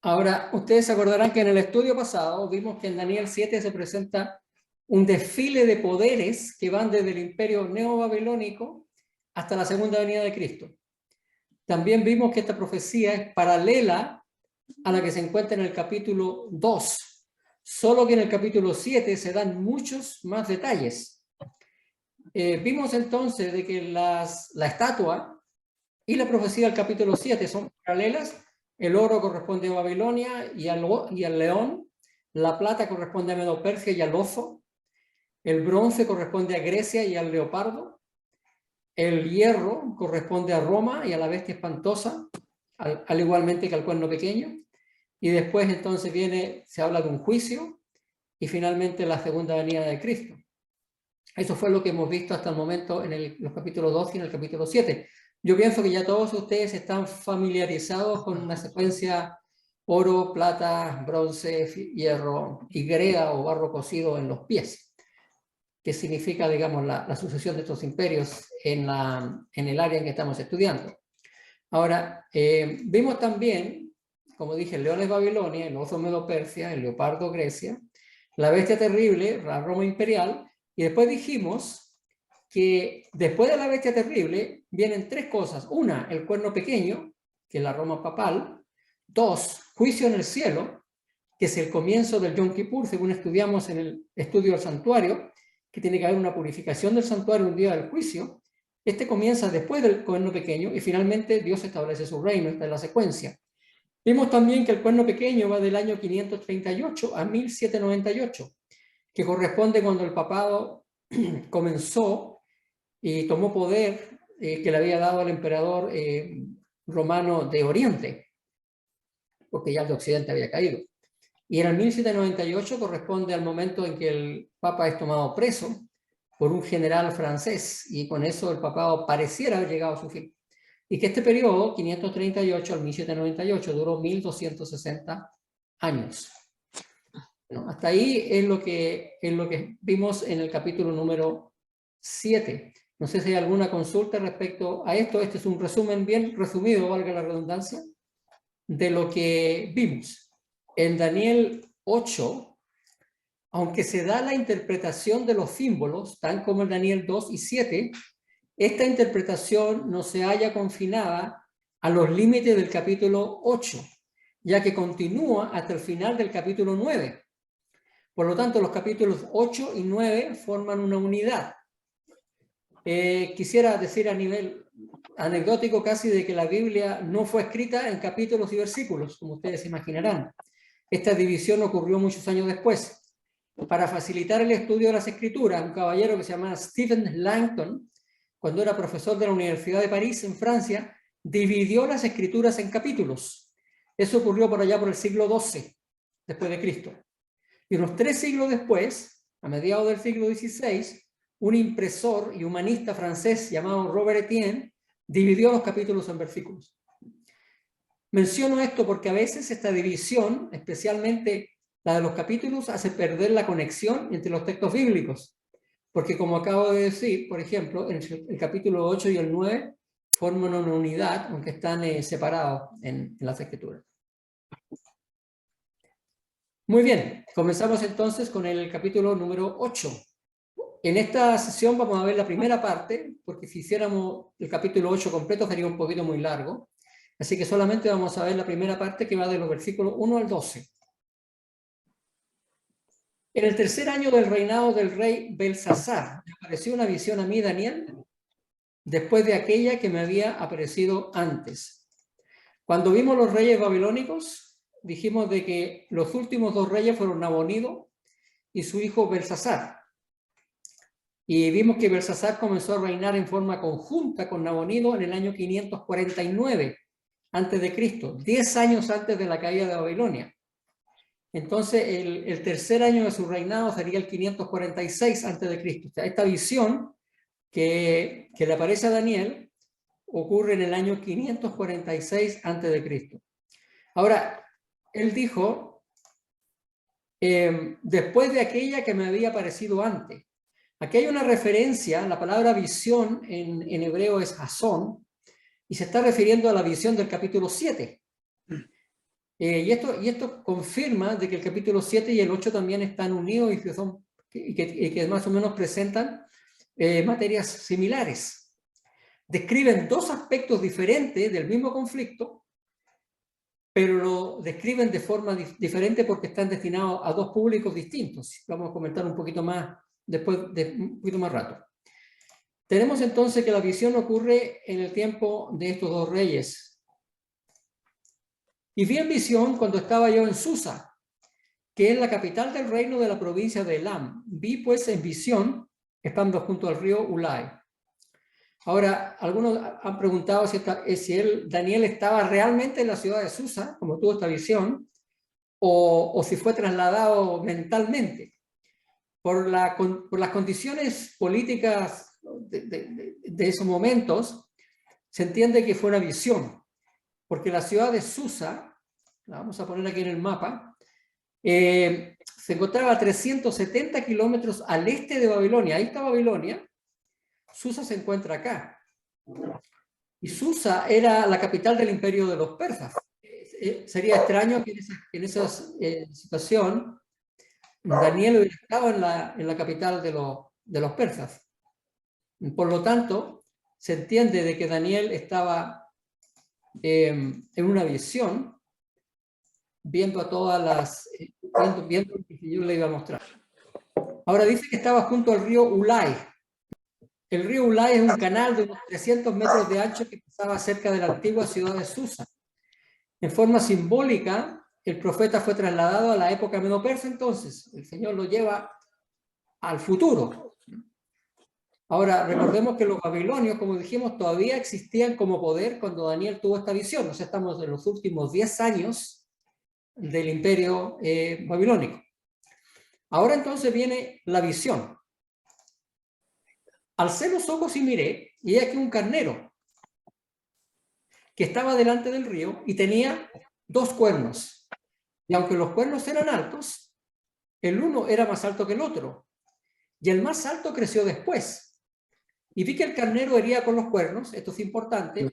Ahora, ustedes se acordarán que en el estudio pasado vimos que en Daniel 7 se presenta un desfile de poderes que van desde el imperio neobabilónico hasta la segunda venida de Cristo. También vimos que esta profecía es paralela a la que se encuentra en el capítulo 2, solo que en el capítulo 7 se dan muchos más detalles. Vimos entonces de que la estatua y la profecía del capítulo 7 son paralelas. El oro corresponde a Babilonia y al león, la plata corresponde a Medo-Persia y al oso, el bronce corresponde a Grecia y al leopardo, el hierro corresponde a Roma y a la bestia espantosa, al igualmente que al cuerno pequeño, y después entonces se habla de un juicio y finalmente la segunda venida de Cristo. Eso fue lo que hemos visto hasta el momento en los capítulos 2 y en el capítulo 7. Yo pienso que ya todos ustedes están familiarizados con una secuencia oro, plata, bronce, hierro y greda o barro cocido en los pies, que significa, digamos, la sucesión de estos imperios en el área en que estamos estudiando. Ahora, vimos también, como dije, el león es Babilonia, el oso Medo-Persia, el leopardo Grecia, la bestia terrible, la Roma imperial, y después dijimos que después de la bestia terrible vienen tres cosas. Una, el cuerno pequeño, que es la Roma papal. Dos, juicio en el cielo, que es el comienzo del Yom Kippur, según estudiamos en el estudio del santuario, que tiene que haber una purificación del santuario un día del juicio. Este comienza después del cuerno pequeño y finalmente Dios establece su reino. Esta es la secuencia. Vimos también que el cuerno pequeño va del año 538 a 1798, que corresponde cuando el papado comenzó y tomó poder que le había dado al emperador romano de Oriente, porque ya el de Occidente había caído. Y en el 1798 corresponde al momento en que el papa es tomado preso por un general francés, y con eso el papado pareciera haber llegado a su fin. Y que este periodo, 538 al 1798, duró 1260 años. Bueno, hasta ahí es lo que vimos en el capítulo número 7. No sé si hay alguna consulta respecto a esto. Este es un resumen bien resumido, valga la redundancia, de lo que vimos. En Daniel 8, aunque se da la interpretación de los símbolos, tal como en Daniel 2 y 7, esta interpretación no se halla confinada a los límites del capítulo 8, ya que continúa hasta el final del capítulo 9. Por lo tanto, los capítulos 8 y 9 forman una unidad. Quisiera decir a nivel anecdótico casi de que la Biblia no fue escrita en capítulos y versículos, como ustedes imaginarán. Esta división ocurrió muchos años después. Para facilitar el estudio de las escrituras, un caballero que se llama Stephen Langton, cuando era profesor de la Universidad de París, en Francia, dividió las escrituras en capítulos. Eso ocurrió por allá por el siglo XII, después de Cristo. Y unos 3 siglos después, a mediados del siglo XVI, un impresor y humanista francés llamado Robert Etienne dividió los capítulos en versículos. Menciono esto porque a veces esta división, especialmente la de los capítulos, hace perder la conexión entre los textos bíblicos. Porque como acabo de decir, por ejemplo, el capítulo 8 y el 9 forman una unidad, aunque están separados en las escrituras. Muy bien, comenzamos entonces con el capítulo número 8. En esta sesión vamos a ver la primera parte, porque si hiciéramos el capítulo 8 completo sería un poquito muy largo. Así que solamente vamos a ver la primera parte, que va de los versículos 1 al 12. En el tercer año del reinado del rey Belsasar, me apareció una visión a mí, Daniel, después de aquella que me había aparecido antes. Cuando vimos los reyes babilónicos, dijimos de que los últimos 2 reyes fueron Nabonido y su hijo Belsasar. Y vimos que Belsasar comenzó a reinar en forma conjunta con Nabonido en el año 549 antes de Cristo, 10 años antes de la caída de Babilonia. Entonces, el tercer año de su reinado sería el 546 antes de Cristo. O sea, esta visión que le aparece a Daniel ocurre en el año 546 antes de Cristo. Ahora, él dijo, después de aquella que me había aparecido antes. Aquí hay una referencia, la palabra visión en hebreo es hasón, y se está refiriendo a la visión del capítulo 7. Y esto confirma de que el capítulo 7 y el 8 también están unidos y que más o menos presentan materias similares. Describen dos aspectos diferentes del mismo conflicto, pero lo describen de forma diferente porque están destinados a dos públicos distintos. Vamos a comentar un poquito más después de un poquito más rato. Tenemos entonces que la visión ocurre en el tiempo de estos dos reyes. Y vi en visión cuando estaba yo en Susa, que es la capital del reino de la provincia de Elam. Vi pues en visión, estando junto al río Ulai. Ahora, algunos han preguntado si Daniel estaba realmente en la ciudad de Susa, como tuvo esta visión, o si fue trasladado mentalmente. Por las condiciones políticas de esos momentos, se entiende que fue una visión, porque la ciudad de Susa, la vamos a poner aquí en el mapa, se encontraba a 370 kilómetros al este de Babilonia. Ahí está Babilonia. Susa se encuentra acá. Y Susa era la capital del imperio de los persas. Sería extraño que en esa situación Daniel hubiera estado en la capital de los persas. Por lo tanto, se entiende de que Daniel estaba en una visión, viendo a todas las, viendo lo que yo le iba a mostrar. Ahora dice que estaba junto al río Ulai. El río Ulai es un canal de unos 300 metros de ancho que pasaba cerca de la antigua ciudad de Susa. En forma simbólica, el profeta fue trasladado a la época medo-persa, entonces el Señor lo lleva al futuro. Ahora, recordemos que los babilonios, como dijimos, todavía existían como poder cuando Daniel tuvo esta visión. O sea, estamos en los últimos 10 años del imperio babilónico. Ahora entonces viene la visión. Alcé los ojos y miré, y he aquí un carnero que estaba delante del río y tenía dos cuernos. Y aunque los cuernos eran altos, el uno era más alto que el otro. Y el más alto creció después. Y vi que el carnero hería con los cuernos, esto es importante,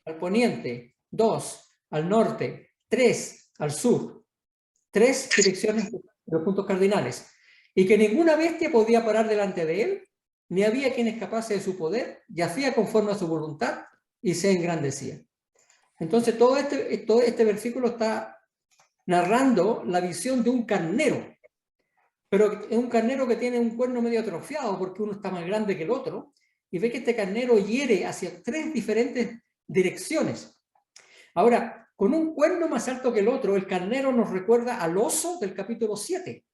al poniente, 2 al norte, 3 al sur, 3 direcciones de los puntos cardinales, y que ninguna bestia podía parar delante de él, ni había quien escapase de su poder, y hacía conforme a su voluntad, y se engrandecía. Entonces todo este versículo está narrando la visión de un carnero, pero es un carnero que tiene un cuerno medio atrofiado porque uno está más grande que el otro, y ve que este carnero hiere hacia 3 diferentes direcciones. Ahora, con un cuerno más alto que el otro, el carnero nos recuerda al oso del capítulo 7.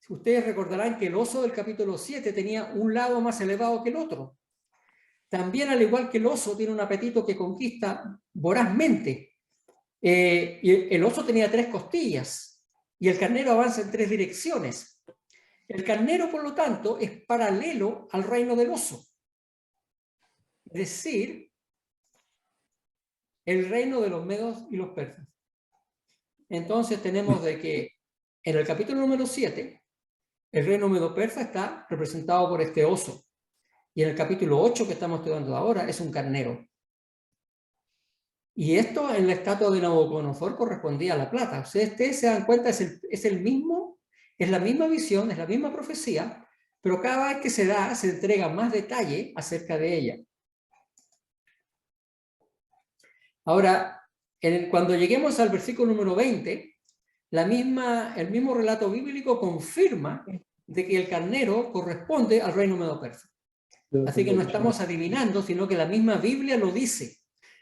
Ustedes recordarán que el oso del capítulo 7 tenía un lado más elevado que el otro. También, al igual que el oso, tiene un apetito que conquista vorazmente. Y el oso tenía 3 costillas, y el carnero avanza en 3 direcciones. El carnero, por lo tanto, es paralelo al reino del oso. Es decir, el reino de los medos y los persas. Entonces tenemos de que en el capítulo número 7, el reino medo-persa está representado por este oso. Y en el capítulo 8 que estamos estudiando ahora es un carnero. Y esto en la estatua de Nabucodonosor correspondía a la plata. Ustedes se dan cuenta, es la misma visión, es la misma profecía, pero cada vez que se da, se entrega más detalle acerca de ella. Ahora, cuando lleguemos al versículo número 20, el mismo relato bíblico confirma de que el carnero corresponde al reino medo-persa. Así que no estamos adivinando, sino que la misma Biblia lo dice.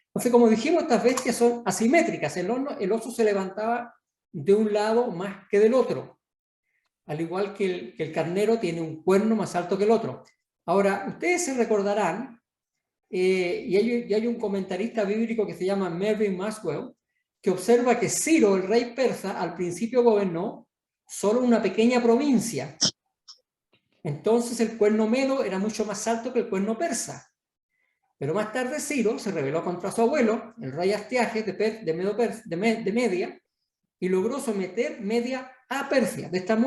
Entonces, como dijimos, estas bestias son asimétricas. El oso se levantaba de un lado más que del otro, al igual que el carnero tiene un cuerno más alto que el otro. Ahora, ustedes se recordarán, y hay un comentarista bíblico que se llama Mervyn Maxwell, que observa que Ciro, el rey persa, al principio gobernó solo una pequeña provincia. Entonces el cuerno medo era mucho más alto que el cuerno persa. Pero más tarde Ciro se rebeló contra su abuelo, el rey Astiages de Media, y logró someter Media a Persia. De esta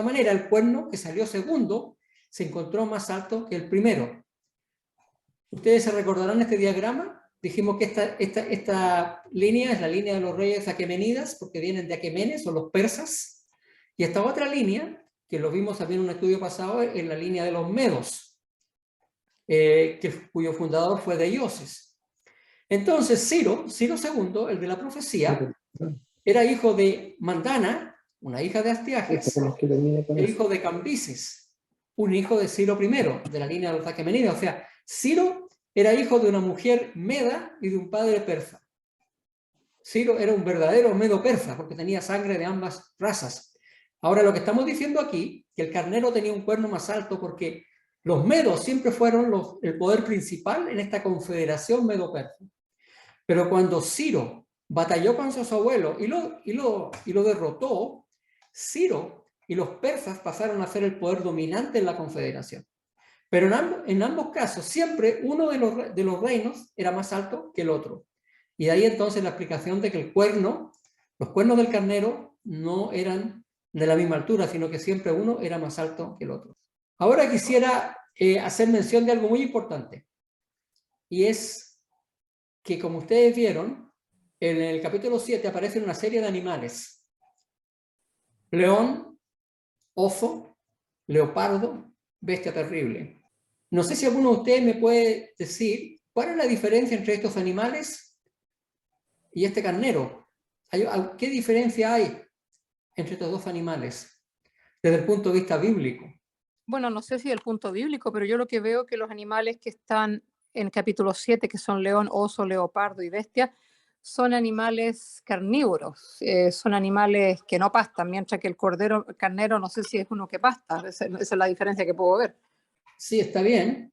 manera, el cuerno que salió segundo se encontró más alto que el primero. Ustedes se recordarán este diagrama. dijimos que esta línea es la línea de los reyes aquemenidas, porque vienen de Aquemenes, o los persas. Y esta otra línea, que lo vimos también en un estudio pasado, es la línea de los medos, cuyo fundador fue Deioces. Entonces, Ciro II, el de la profecía, era hijo de Mandana, una hija de Astiages, el hijo de Cambises, un hijo de Ciro I, de la línea de los aquemenidas. O sea, Ciro era hijo de una mujer meda y de un padre persa. Ciro era un verdadero medo persa, porque tenía sangre de ambas razas. Ahora, lo que estamos diciendo aquí, que el carnero tenía un cuerno más alto, porque los medos siempre fueron el poder principal en esta confederación medo-persa. Pero cuando Ciro batalló con su abuelo y lo derrotó, Ciro y los persas pasaron a ser el poder dominante en la confederación. Pero en ambos casos, siempre uno de los reinos era más alto que el otro. Y de ahí entonces la explicación de que los cuernos del carnero no eran de la misma altura, sino que siempre uno era más alto que el otro. Ahora quisiera hacer mención de algo muy importante. Y es que, como ustedes vieron, en el capítulo 7 aparecen una serie de animales. León, oso, leopardo, bestia terrible. No sé si alguno de ustedes me puede decir cuál es la diferencia entre estos animales y este carnero. ¿Qué diferencia hay entre estos dos animales desde el punto de vista bíblico? Bueno, no sé si del punto bíblico, pero yo lo que veo que los animales que están en capítulo 7, que son león, oso, leopardo y bestia, son animales carnívoros, son animales que no pastan, mientras que el carnero no sé si es uno que pasta, esa es la diferencia que puedo ver. Sí, está bien.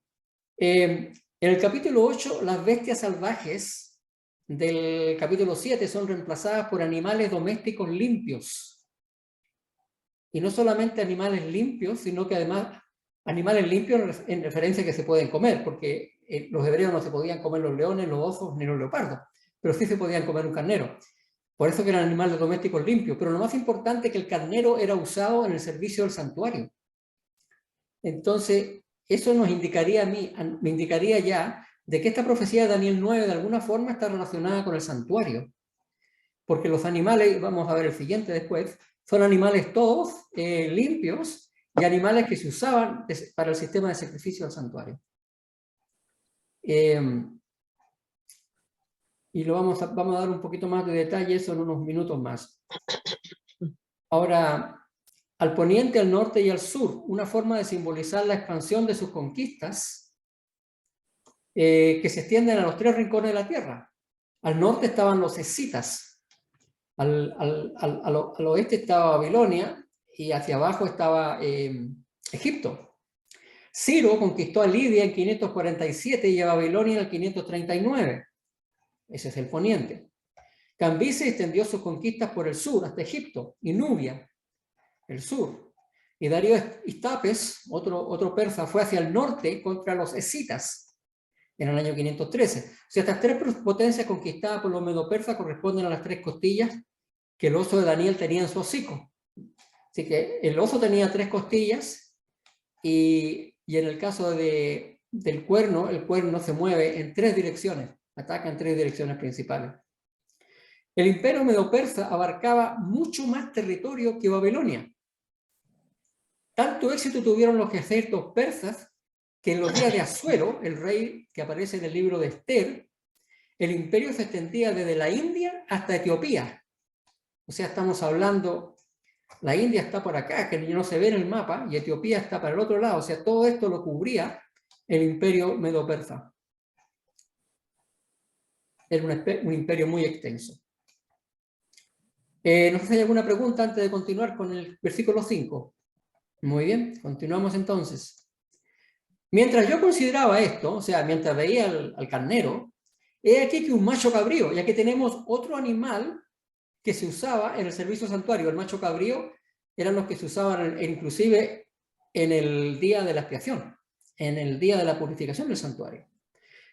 En el capítulo 8, las bestias salvajes del capítulo 7 son reemplazadas por animales domésticos limpios. Y no solamente animales limpios, sino que además animales limpios en referencia a que se pueden comer, porque los hebreos no se podían comer los leones, los osos ni los leopardos, pero sí se podían comer un carnero. Por eso que eran animales domésticos limpios. Pero lo más importante es que el carnero era usado en el servicio del santuario. Entonces, eso nos indicaría me indicaría ya de que esta profecía de Daniel 9 de alguna forma está relacionada con el santuario. Porque los animales, vamos a ver el siguiente después, son animales todos limpios y animales que se usaban para el sistema de sacrificio del santuario. Y vamos a dar un poquito más de detalle eso en unos minutos más. Ahora, al poniente, al norte y al sur, una forma de simbolizar la expansión de sus conquistas que se extienden a los 3 rincones de la tierra. Al norte estaban los escitas, al oeste estaba Babilonia y hacia abajo estaba Egipto. Ciro conquistó a Lidia en 547 y a Babilonia en el 539. Ese es el poniente. Cambises extendió sus conquistas por el sur hasta Egipto y Nubia, el sur. Y Darío Istapes, otro persa, fue hacia el norte contra los escitas en el año 513. O sea, estas 3 potencias conquistadas por los medo-persas corresponden a las 3 costillas que el oso de Daniel tenía en su hocico. Así que el oso tenía 3 costillas y en el caso del cuerno, el cuerno se mueve en 3 direcciones, ataca en 3 direcciones principales. El imperio medo-persa abarcaba mucho más territorio que Babilonia. Tanto éxito tuvieron los ejércitos persas que en los días de Asuero, el rey que aparece en el libro de Esther, el imperio se extendía desde la India hasta Etiopía. O sea, estamos hablando, la India está por acá, que no se ve en el mapa, y Etiopía está para el otro lado. O sea, todo esto lo cubría el imperio medo-persa. Era un imperio muy extenso. No sé si hay alguna pregunta antes de continuar con el versículo 5. Muy bien, continuamos entonces. Mientras yo consideraba esto, o sea, mientras veía al carnero, he aquí que un macho cabrío, ya que tenemos otro animal que se usaba en el servicio santuario. El macho cabrío eran los que se usaban inclusive en el día de la expiación, en el día de la purificación del santuario.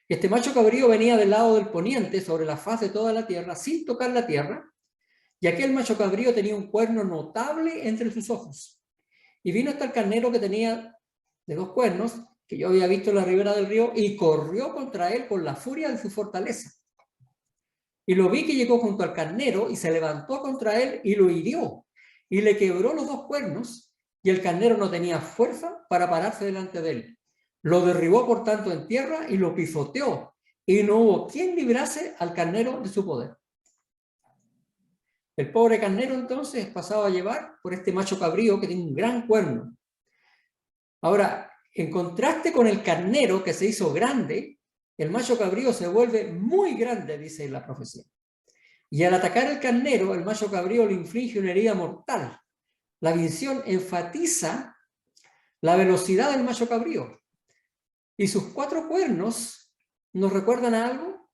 Este macho cabrío venía del lado del poniente, sobre la faz de toda la tierra, sin tocar la tierra, y aquel macho cabrío tenía un cuerno notable entre sus ojos. Y vino hasta el carnero que tenía de 2 cuernos, que yo había visto en la ribera del río, y corrió contra él con la furia de su fortaleza. Y lo vi que llegó junto al carnero y se levantó contra él y lo hirió. Y le quebró los dos cuernos, y el carnero no tenía fuerza para pararse delante de él. Lo derribó por tanto en tierra y lo pisoteó, y no hubo quien librase al carnero de su poder. El pobre carnero entonces es pasado a llevar por este macho cabrío que tiene un gran cuerno. Ahora, en contraste con el carnero que se hizo grande, el macho cabrío se vuelve muy grande, dice la profecía. Y al atacar el carnero, el macho cabrío le inflige una herida mortal. La visión enfatiza la velocidad del macho cabrío. Y sus 4 cuernos nos recuerdan a algo.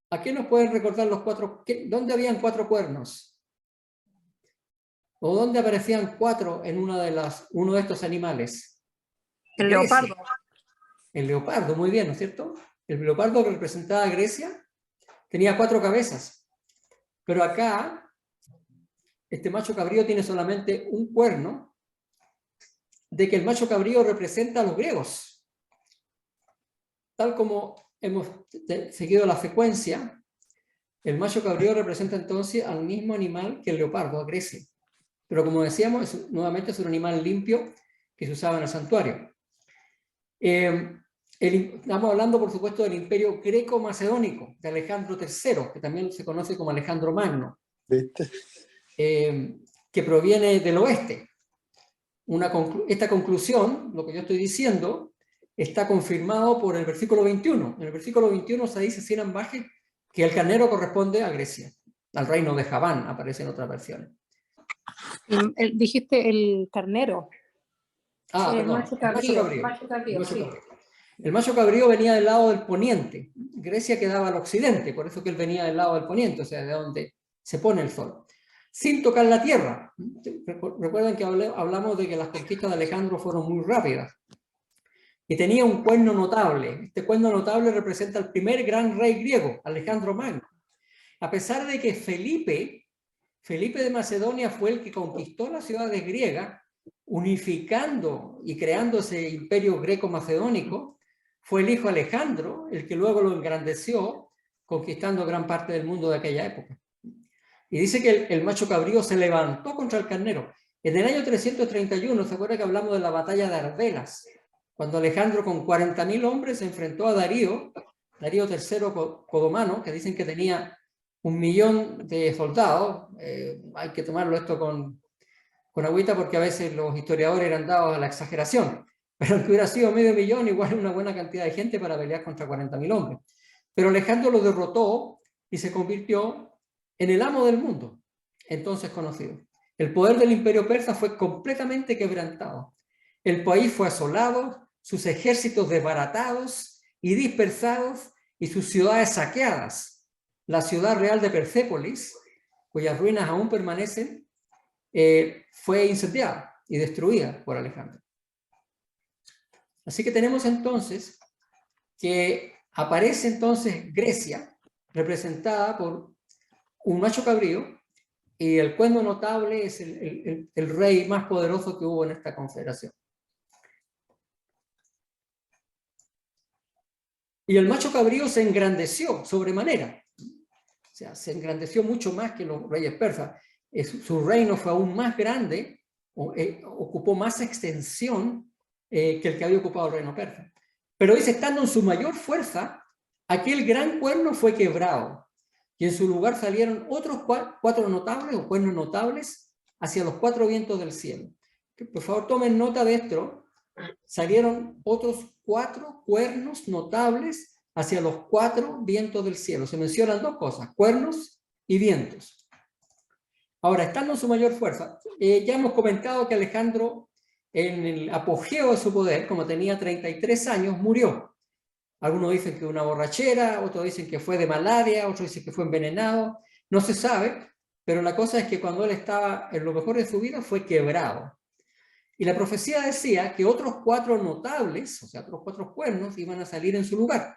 ¿A qué nos pueden recordar los 4? ¿Dónde habían 4 cuernos? ¿O dónde aparecían 4 en uno de estos animales? El Grecia. leopardo. El leopardo, muy bien, ¿no es cierto? El leopardo que representaba a Grecia tenía 4 cabezas. Pero acá, este macho cabrío tiene solamente un cuerno, de que el macho cabrío representa a los griegos. Tal como hemos seguido la secuencia, el macho cabrío representa entonces al mismo animal que el leopardo, a Grecia. Pero como decíamos, nuevamente es un animal limpio que se usaba en el santuario. Estamos hablando, por supuesto, del imperio greco-macedónico, de Alejandro III, que también se conoce como Alejandro Magno, ¿Viste? que proviene del oeste. Esta conclusión, lo que yo estoy diciendo, está confirmado por el versículo 21. En el versículo 21 se dice sin ambaje que el carnero corresponde a Grecia, al reino de Javán, aparece en otras versiones. Dijiste el carnero. Perdón, Macho cabrío. El macho cabrío venía del lado del poniente. Grecia quedaba al occidente, por eso que él venía del lado del poniente, o sea, de donde se pone el sol. Sin tocar la tierra. Recuerden que hablamos de que las conquistas de Alejandro fueron muy rápidas. Y tenía un cuerno notable. Este cuerno notable representa al primer gran rey griego, Alejandro Magno. A pesar de que Felipe de Macedonia fue el que conquistó las ciudades griegas, unificando y creando ese imperio greco-macedónico, fue el hijo Alejandro el que luego lo engrandeció, conquistando gran parte del mundo de aquella época. Y dice que el macho cabrío se levantó contra el carnero. En el año 331, ¿se acuerda que hablamos de la batalla de Arbelas? Cuando Alejandro con 40.000 hombres se enfrentó a Darío III Codomano, que dicen que tenía 1.000.000 de soldados. Hay que tomarlo esto con agüita porque a veces los historiadores eran dados a la exageración. Pero aunque hubiera sido 500.000, igual una buena cantidad de gente para pelear contra 40.000 hombres. Pero Alejandro lo derrotó y se convirtió en el amo del mundo, entonces conocido. El poder del imperio persa fue completamente quebrantado. El país fue asolado, sus ejércitos desbaratados y dispersados y sus ciudades saqueadas. La ciudad real de Persépolis, cuyas ruinas aún permanecen, fue incendiada y destruida por Alejandro. Así que tenemos entonces que aparece entonces Grecia, representada por un macho cabrío, y el cuerno notable es el rey más poderoso que hubo en esta confederación. Y el macho cabrío se engrandeció sobremanera. O sea, se engrandeció mucho más que los reyes persas. Su reino fue aún más grande, ocupó más extensión que el que había ocupado el reino persa. Pero dice, estando en su mayor fuerza, aquel gran cuerno fue quebrado. Y en su lugar salieron otros 4 notables o cuernos notables hacia los 4 vientos del cielo. Por favor, tomen nota de esto. Salieron otros 4 cuernos notables hacia los 4 vientos del cielo. Se mencionan 2 cosas, cuernos y vientos. Ahora, estando en su mayor fuerza, ya hemos comentado que Alejandro, en el apogeo de su poder, como tenía 33 años, murió. Algunos dicen que una borrachera, otros dicen que fue de malaria, otros dicen que fue envenenado. No se sabe, pero la cosa es que cuando él estaba en lo mejor de su vida fue quebrado. Y la profecía decía que otros 4 notables, o sea, otros 4 cuernos, iban a salir en su lugar.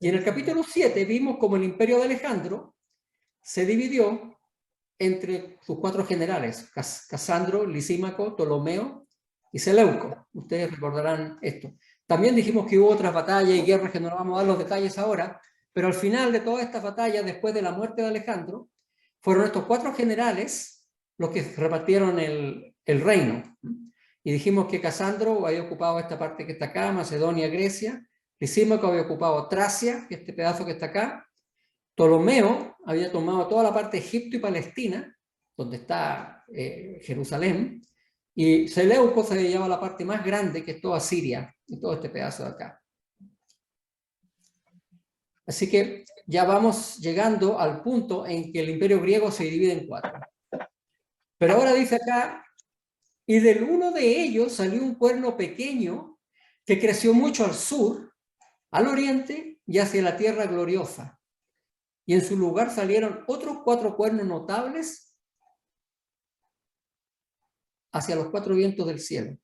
Y en el capítulo 7 vimos como el imperio de Alejandro se dividió entre sus 4 generales, Casandro, Lisímaco, Ptolomeo y Seleuco. Ustedes recordarán esto. También dijimos que hubo otras batallas y guerras que no vamos a dar los detalles ahora, pero al final de todas estas batallas, después de la muerte de Alejandro, fueron estos 4 generales los que repartieron el reino. Y dijimos que Casandro había ocupado esta parte que está acá, Macedonia, Grecia. Lisímaco había ocupado Tracia, que es este pedazo que está acá. Ptolomeo había tomado toda la parte de Egipto y Palestina, donde está Jerusalén. Y Seleuco se había llevado la parte más grande, que es toda Siria, y todo este pedazo de acá. Así que ya vamos llegando al punto en que el imperio griego se divide en 4. Pero ahora dice acá, y del uno de ellos salió un cuerno pequeño que creció mucho al sur, al oriente y hacia la tierra gloriosa. Y en su lugar salieron otros 4 cuernos notables hacia los 4 vientos del cielo.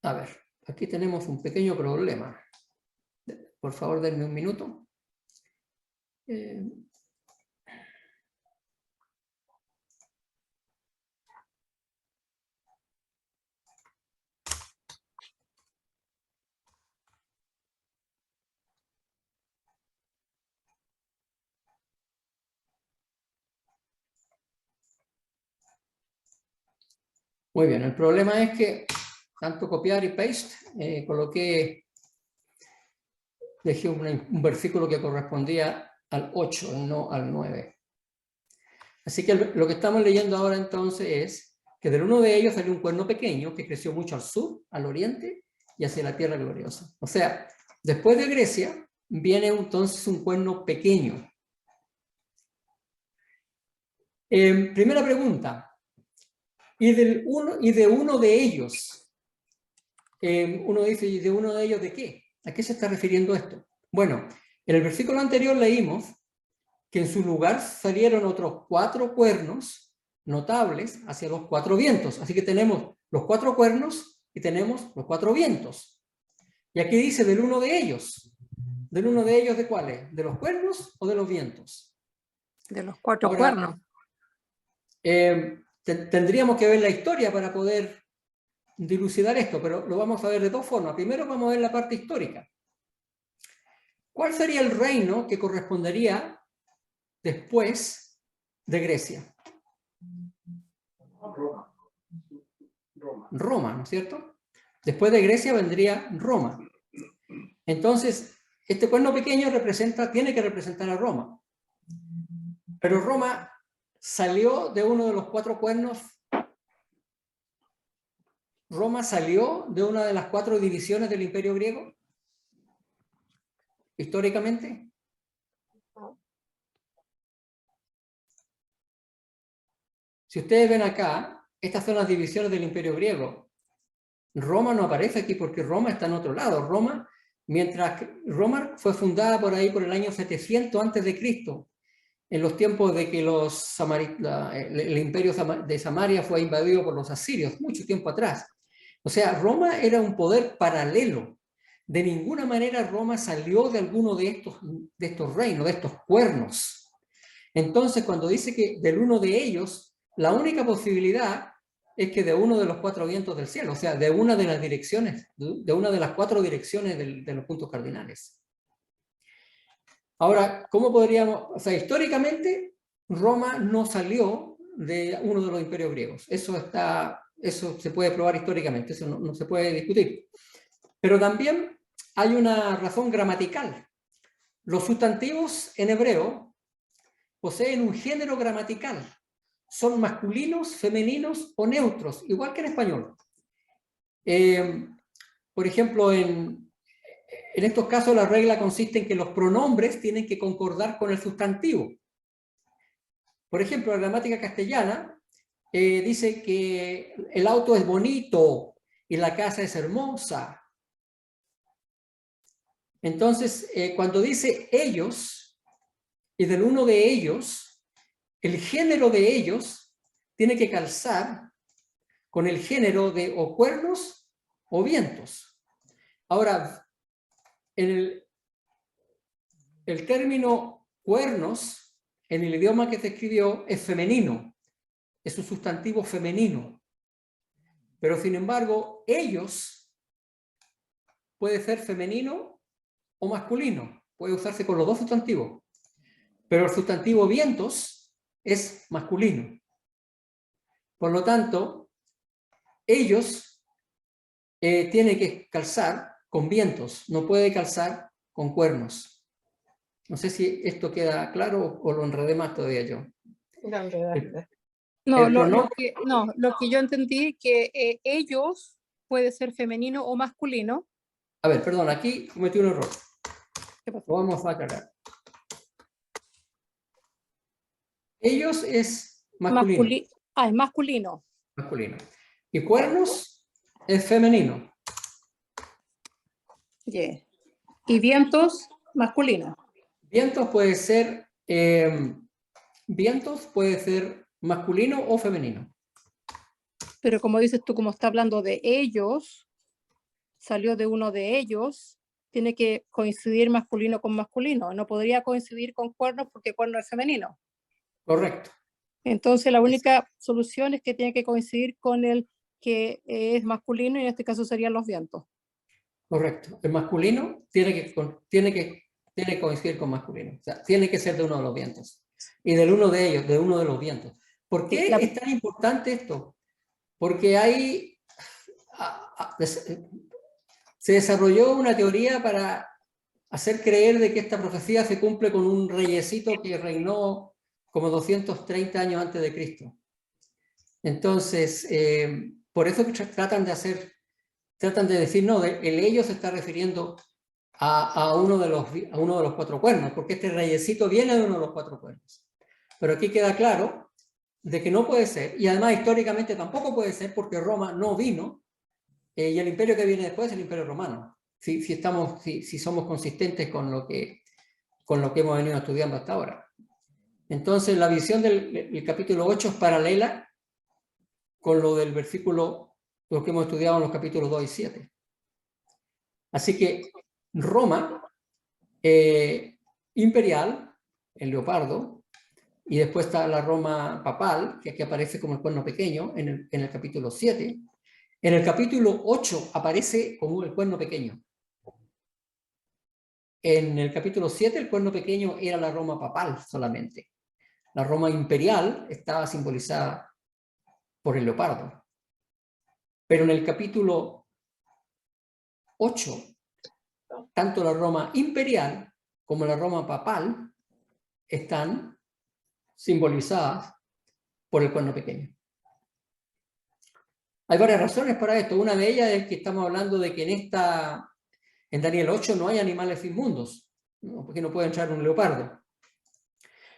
A ver, aquí tenemos un pequeño problema. Por favor, denme un minuto. Muy bien, el problema es que tanto copiar y paste, coloqué, dejé un versículo que correspondía al 8, no al 9. Así que lo que estamos leyendo ahora entonces es que del uno de ellos salió un cuerno pequeño que creció mucho al sur, al oriente y hacia la tierra gloriosa. O sea, después de Grecia viene entonces un cuerno pequeño. Primera pregunta. Y de uno de ellos, uno dice, ¿y de uno de ellos de qué? ¿A qué se está refiriendo esto? Bueno, en el versículo anterior leímos que en su lugar salieron otros 4 cuernos notables hacia los 4 vientos. Así que tenemos los 4 cuernos y tenemos los 4 vientos. Y aquí dice del uno de ellos. ¿Del uno de ellos de cuáles? ¿De los cuernos o de los vientos? De los 4 Ahora, cuernos. Tendríamos que ver la historia para poder dilucidar esto, pero lo vamos a ver de 2 formas. Primero vamos a ver la parte histórica. ¿Cuál sería el reino que correspondería después de Grecia? Roma, ¿no es cierto? Después de Grecia vendría Roma. Entonces, este cuerno pequeño tiene que representar a Roma. Pero Roma salió de uno de los 4 cuernos. Roma salió de una de las 4 divisiones del Imperio griego, históricamente. Si ustedes ven acá, estas son las divisiones del Imperio griego. Roma no aparece aquí porque Roma está en otro lado. Roma fue fundada por ahí por el año 700 a.C., en los tiempos de que el imperio de Samaria fue invadido por los asirios, mucho tiempo atrás. O sea, Roma era un poder paralelo. De ninguna manera Roma salió de alguno de estos reinos, de estos cuernos. Entonces, cuando dice que del uno de ellos, la única posibilidad es que de uno de los 4 vientos del cielo, o sea, de una de las direcciones, de una de las 4 direcciones de los puntos cardinales. Ahora, ¿cómo podríamos? O sea, históricamente, Roma no salió de uno de los imperios griegos. Eso se puede probar históricamente, eso no se puede discutir. Pero también hay una razón gramatical. Los sustantivos en hebreo poseen un género gramatical. Son masculinos, femeninos o neutros, igual que en español. Por ejemplo, en estos casos la regla consiste en que los pronombres tienen que concordar con el sustantivo. Por ejemplo, la gramática castellana dice que el auto es bonito y la casa es hermosa. Entonces, cuando dice ellos y del uno de ellos, el género de ellos tiene que calzar con el género de o cuernos o vientos. Ahora, el término cuernos en el idioma que se escribió es femenino, es un sustantivo femenino. Pero sin embargo, ellos puede ser femenino o masculino, puede usarse con los dos sustantivos. Pero el sustantivo vientos es masculino. Por lo tanto, ellos tienen que calzar con vientos, no puede calzar con cuernos. No sé si esto queda claro o lo enredé más todavía yo. No, lo que yo entendí que ellos puede ser femenino o masculino. A ver, perdón, aquí cometí un error. ¿Qué pasó? Lo vamos a aclarar. Ellos es masculino. Es masculino. Masculino. Y cuernos es femenino. Yeah. Y vientos, masculino. Vientos puede ser masculino o femenino. Pero como dices tú, como está hablando de ellos, salió de uno de ellos, tiene que coincidir masculino con masculino. No podría coincidir con cuernos porque cuerno es femenino. Correcto. Entonces la única solución es que tiene que coincidir con el que es masculino y en este caso serían los vientos. Correcto. El masculino tiene que coincidir con masculino. O sea, tiene que ser de uno de los vientos. Y del uno de ellos, de uno de los vientos. ¿Por qué es tan importante esto? Porque hay... se desarrolló una teoría para hacer creer de que esta profecía se cumple con un reyesito que reinó como 230 años antes de Cristo. Entonces, por eso que tratan de decir, no, el ellos se está refiriendo a uno de los cuatro cuernos, porque este reyesito viene de uno de los cuatro cuernos. Pero aquí queda claro de que no puede ser, y además históricamente tampoco puede ser, porque Roma no vino, y el imperio que viene después es el imperio romano, si somos consistentes con lo que hemos venido estudiando hasta ahora. Entonces la visión del capítulo 8 es paralela con lo del versículo, lo que hemos estudiado en los capítulos 2 y 7. Así que Roma imperial, el leopardo, y después está la Roma papal, que aquí aparece como el cuerno pequeño en el capítulo 7. En el capítulo 8 aparece como el cuerno pequeño. En el capítulo 7 el cuerno pequeño era la Roma papal solamente. La Roma imperial estaba simbolizada por el leopardo. Pero en el capítulo 8, tanto la Roma imperial como la Roma papal están simbolizadas por el cuerno pequeño. Hay varias razones para esto. Una de ellas es que estamos hablando de que en Daniel 8 no hay animales inmundos, ¿no? Porque no puede entrar un leopardo.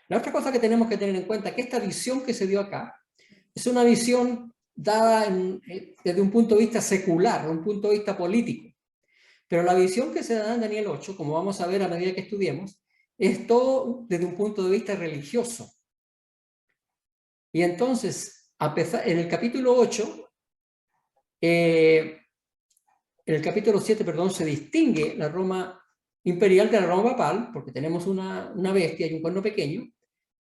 La otra cosa que tenemos que tener en cuenta es que esta visión que se dio acá es una visión dada desde un punto de vista secular, un punto de vista político. Pero la visión que se da en Daniel 8, como vamos a ver a medida que estudiemos, es todo desde un punto de vista religioso. Y entonces, en el capítulo 8, en el capítulo 7, perdón, se distingue la Roma imperial de la Roma papal, porque tenemos una bestia y un cuerno pequeño,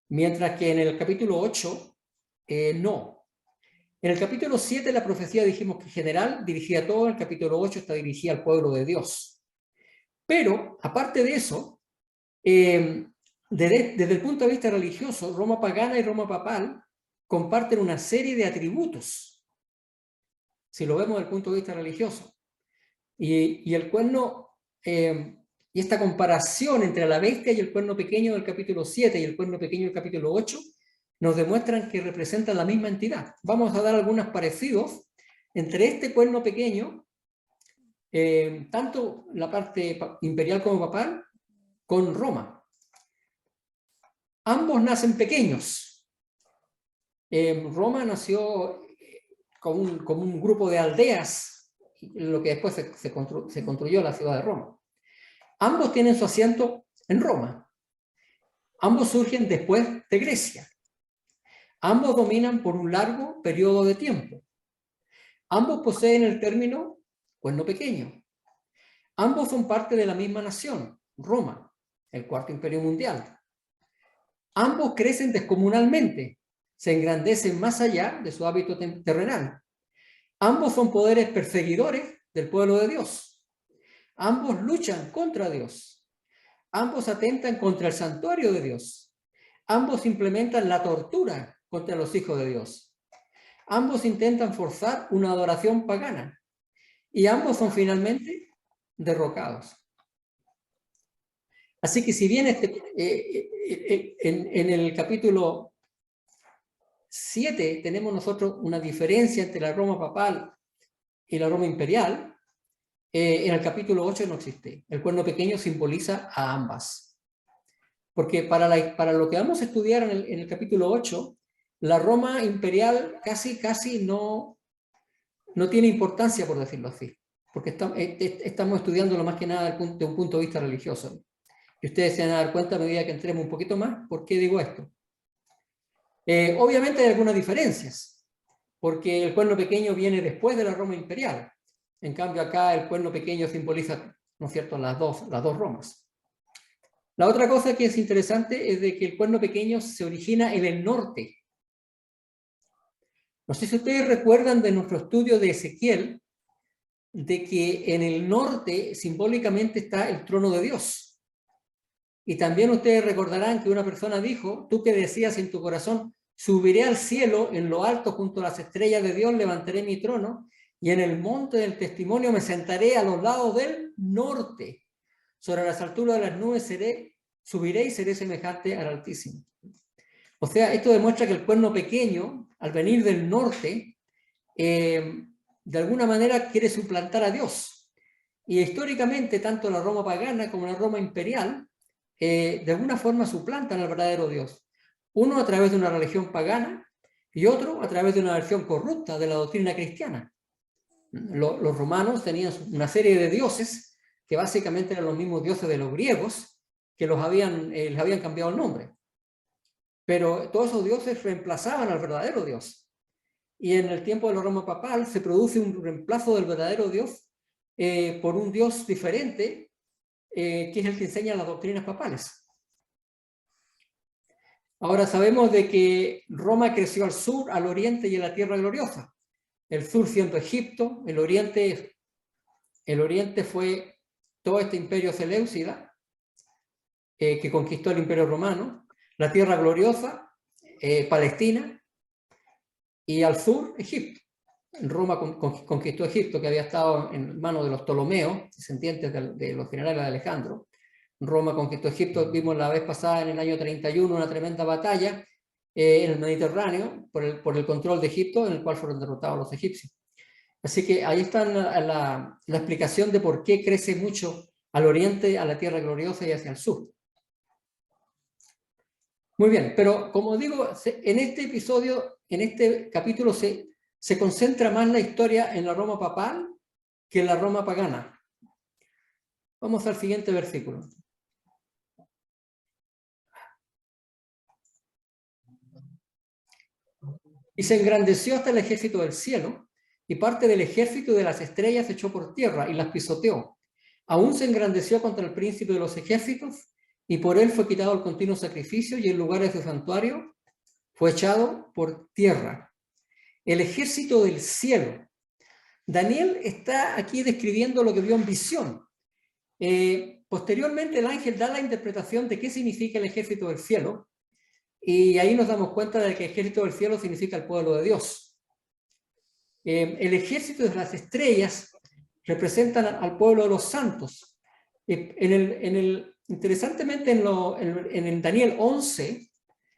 mientras que en el capítulo 8, no. En el capítulo 7 la profecía dijimos que en general dirigía a todo, en el capítulo 8 está dirigida al pueblo de Dios. Pero, aparte de eso, desde el punto de vista religioso, Roma pagana y Roma papal comparten una serie de atributos, si lo vemos desde el punto de vista religioso. Y el cuerno, y esta comparación entre la bestia y el cuerno pequeño del capítulo 7 y el cuerno pequeño del capítulo 8, nos demuestran que representan la misma entidad. Vamos a dar algunos parecidos entre este cuerno pequeño, tanto la parte imperial como papal, con Roma. Ambos nacen pequeños. Roma nació como un grupo de aldeas, lo que después se construyó la ciudad de Roma. Ambos tienen su asiento en Roma. Ambos surgen después de Grecia. Ambos dominan por un largo periodo de tiempo. Ambos poseen el término cuerno pequeño. Ambos son parte de la misma nación, Roma, el cuarto imperio mundial. Ambos crecen descomunalmente, se engrandecen más allá de su hábito terrenal. Ambos son poderes perseguidores del pueblo de Dios. Ambos luchan contra Dios. Ambos atentan contra el santuario de Dios. Ambos implementan la tortura contra los hijos de Dios. Ambos intentan forzar una adoración pagana. Y ambos son finalmente derrocados. Así que si bien en el capítulo 7 tenemos nosotros una diferencia entre la Roma papal y la Roma imperial, en el capítulo 8 no existe. El cuerno pequeño simboliza a ambas. Porque para lo que vamos a estudiar en el capítulo 8, la Roma imperial casi no tiene importancia, por decirlo así. Porque estamos estudiándolo más que nada de un punto de vista religioso. Y ustedes se van a dar cuenta a medida que entremos un poquito más, ¿por qué digo esto? Obviamente hay algunas diferencias, porque el cuerno pequeño viene después de la Roma imperial. En cambio acá el cuerno pequeño simboliza, ¿no es cierto?, las dos Romas. La otra cosa que es interesante es de que el cuerno pequeño se origina en el norte. No sé si ustedes recuerdan de nuestro estudio de Ezequiel, de que en el norte simbólicamente está el trono de Dios. Y también ustedes recordarán que una persona dijo, tú que decías en tu corazón, subiré al cielo, en lo alto junto a las estrellas de Dios levantaré mi trono, y en el monte del testimonio me sentaré a los lados del norte. Sobre las alturas de las nubes subiré y seré semejante al Altísimo. O sea, esto demuestra que el cuerno pequeño, al venir del norte, de alguna manera quiere suplantar a Dios. Y históricamente, tanto la Roma pagana como la Roma imperial, de alguna forma suplantan al verdadero Dios. Uno a través de una religión pagana y otro a través de una versión corrupta de la doctrina cristiana. Los romanos tenían una serie de dioses que básicamente eran los mismos dioses de los griegos, que les habían cambiado el nombre. Pero todos esos dioses reemplazaban al verdadero Dios. Y en el tiempo de la Roma papal se produce un reemplazo del verdadero Dios por un Dios diferente, que es el que enseña las doctrinas papales. Ahora sabemos de que Roma creció al sur, al oriente y en la tierra gloriosa. El sur siendo Egipto, el oriente fue todo este imperio seleucida, que conquistó el imperio romano, la tierra gloriosa, Palestina, y al sur, Egipto. Roma conquistó Egipto, que había estado en manos de los Ptolomeos, descendientes de los generales de Alejandro. Roma conquistó Egipto, vimos la vez pasada en el año 31 una tremenda batalla en el Mediterráneo por el control de Egipto, en el cual fueron derrotados los egipcios. Así que ahí está la explicación de por qué crece mucho al oriente, a la tierra gloriosa y hacia el sur. Muy bien, pero como digo, en este episodio, en este capítulo se concentra más la historia en la Roma papal que en la Roma pagana. Vamos al siguiente versículo. Y se engrandeció hasta el ejército del cielo, y parte del ejército de las estrellas se echó por tierra y las pisoteó. Aún se engrandeció contra el príncipe de los ejércitos, y por él fue quitado el continuo sacrificio, y en lugares de santuario fue echado por tierra. El ejército del cielo. Daniel está aquí describiendo lo que vio en visión. Posteriormente el ángel da la interpretación de qué significa el ejército del cielo, y ahí nos damos cuenta de que el ejército del cielo significa el pueblo de Dios. El ejército de las estrellas representan al pueblo de los santos. Interesantemente en Daniel 11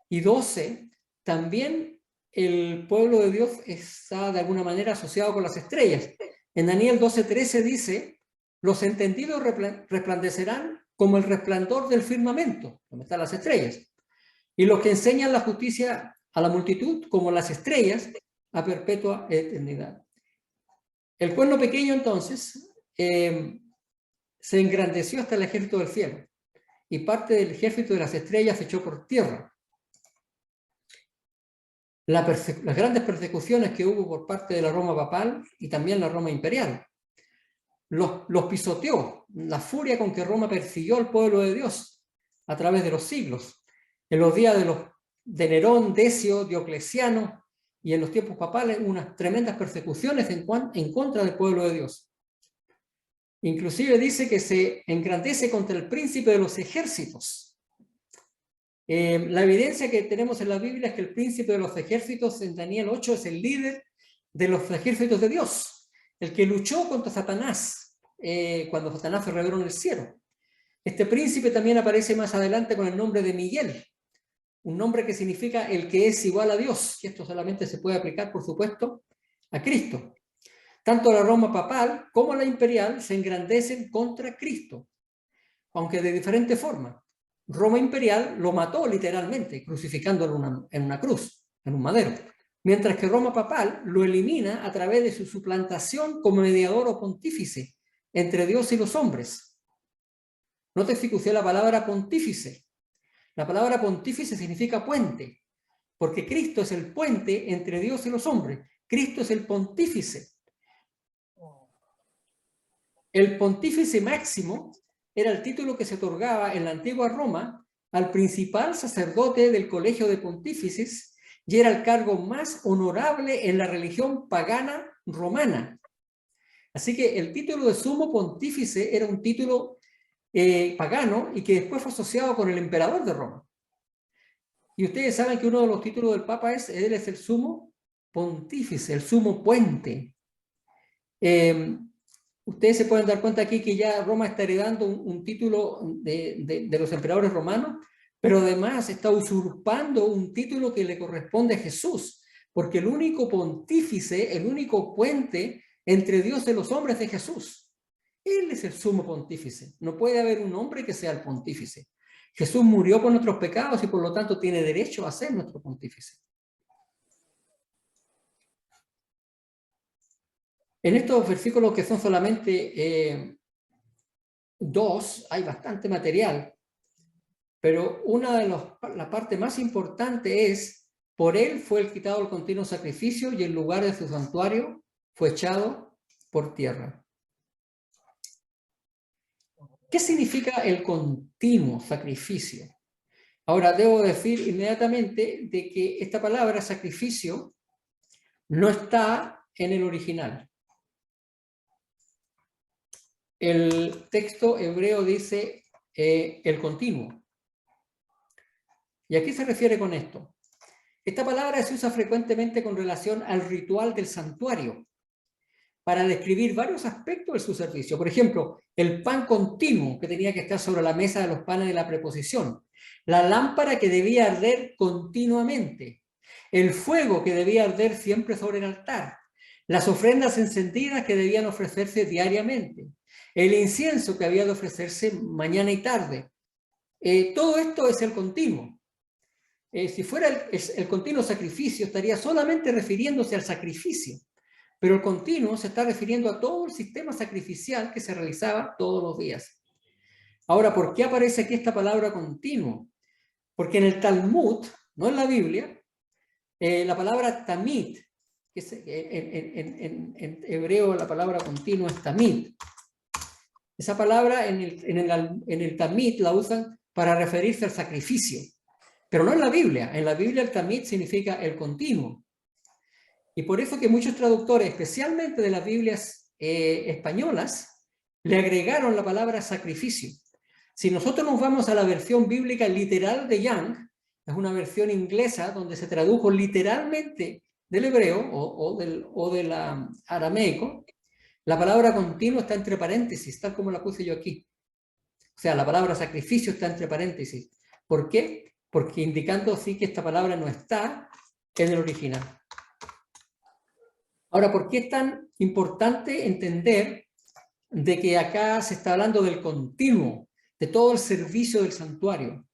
y 12 también el pueblo de Dios está de alguna manera asociado con las estrellas. En Daniel 12:13 dice, los entendidos resplandecerán como el resplandor del firmamento, donde están las estrellas, y los que enseñan la justicia a la multitud como las estrellas a perpetua eternidad. El cuerno pequeño entonces se engrandeció hasta el ejército del cielo, y parte del ejército de las estrellas se echó por tierra. Las grandes persecuciones que hubo por parte de la Roma papal y también la Roma imperial. los pisoteó, la furia con que Roma persiguió al pueblo de Dios a través de los siglos. En los días de Nerón, Decio, Diocleciano y en los tiempos papales, unas tremendas persecuciones en contra del pueblo de Dios. Inclusive dice que se engrandece contra el príncipe de los ejércitos. La evidencia que tenemos en la Biblia es que el príncipe de los ejércitos en Daniel 8 es el líder de los ejércitos de Dios, el que luchó contra Satanás cuando Satanás se rebeló en el cielo. Este príncipe también aparece más adelante con el nombre de Miguel, un nombre que significa el que es igual a Dios, y esto solamente se puede aplicar, por supuesto, a Cristo. Tanto la Roma papal como la imperial se engrandecen contra Cristo, aunque de diferente forma. Roma imperial lo mató literalmente, crucificándolo en una cruz, en un madero, mientras que Roma papal lo elimina a través de su suplantación como mediador o pontífice entre Dios y los hombres. Nótese que usé la palabra pontífice. La palabra pontífice significa puente, porque Cristo es el puente entre Dios y los hombres. Cristo es el pontífice. El pontífice máximo era el título que se otorgaba en la antigua Roma al principal sacerdote del colegio de pontífices y era el cargo más honorable en la religión pagana romana. Así que el título de sumo pontífice era un título pagano y que después fue asociado con el emperador de Roma. Y ustedes saben que uno de los títulos del Papa él es el sumo pontífice, el sumo puente. Ustedes se pueden dar cuenta aquí que ya Roma está heredando un título de los emperadores romanos, pero además está usurpando un título que le corresponde a Jesús, porque el único pontífice, el único puente entre Dios y los hombres es Jesús. Él es el sumo pontífice. No puede haber un hombre que sea el pontífice. Jesús murió por nuestros pecados y por lo tanto tiene derecho a ser nuestro pontífice. En estos versículos que son solamente 2, hay bastante material, pero una de la parte más importante es, por él fue el quitado el continuo sacrificio y el lugar de su santuario fue echado por tierra. ¿Qué significa el continuo sacrificio? Ahora, debo decir inmediatamente de que esta palabra sacrificio no está en el original. El texto hebreo dice el continuo. ¿Y a qué se refiere con esto? Esta palabra se usa frecuentemente con relación al ritual del santuario para describir varios aspectos de su servicio. Por ejemplo, el pan continuo que tenía que estar sobre la mesa de los panes de la preposición, la lámpara que debía arder continuamente, el fuego que debía arder siempre sobre el altar, las ofrendas encendidas que debían ofrecerse diariamente, el incienso que había de ofrecerse mañana y tarde. Todo esto es el continuo. Si fuera el continuo sacrificio, estaría solamente refiriéndose al sacrificio, pero el continuo se está refiriendo a todo el sistema sacrificial que se realizaba todos los días. Ahora, ¿por qué aparece aquí esta palabra continuo? Porque en el Talmud, no en la Biblia, la palabra tamid, que es, en hebreo la palabra continuo es tamid. Esa palabra en el tamid la usan para referirse al sacrificio, pero no en la Biblia. En la Biblia el tamid significa el continuo. Y por eso que muchos traductores, especialmente de las Biblias españolas, le agregaron la palabra sacrificio. Si nosotros nos vamos a la versión bíblica literal de Young, es una versión inglesa donde se tradujo literalmente del hebreo o del arameico, la palabra continuo está entre paréntesis, tal como la puse yo aquí. O sea, la palabra sacrificio está entre paréntesis. ¿Por qué? Porque indicando así que esta palabra no está en el original. Ahora, ¿por qué es tan importante entender de que acá se está hablando del continuo, de todo el servicio del santuario?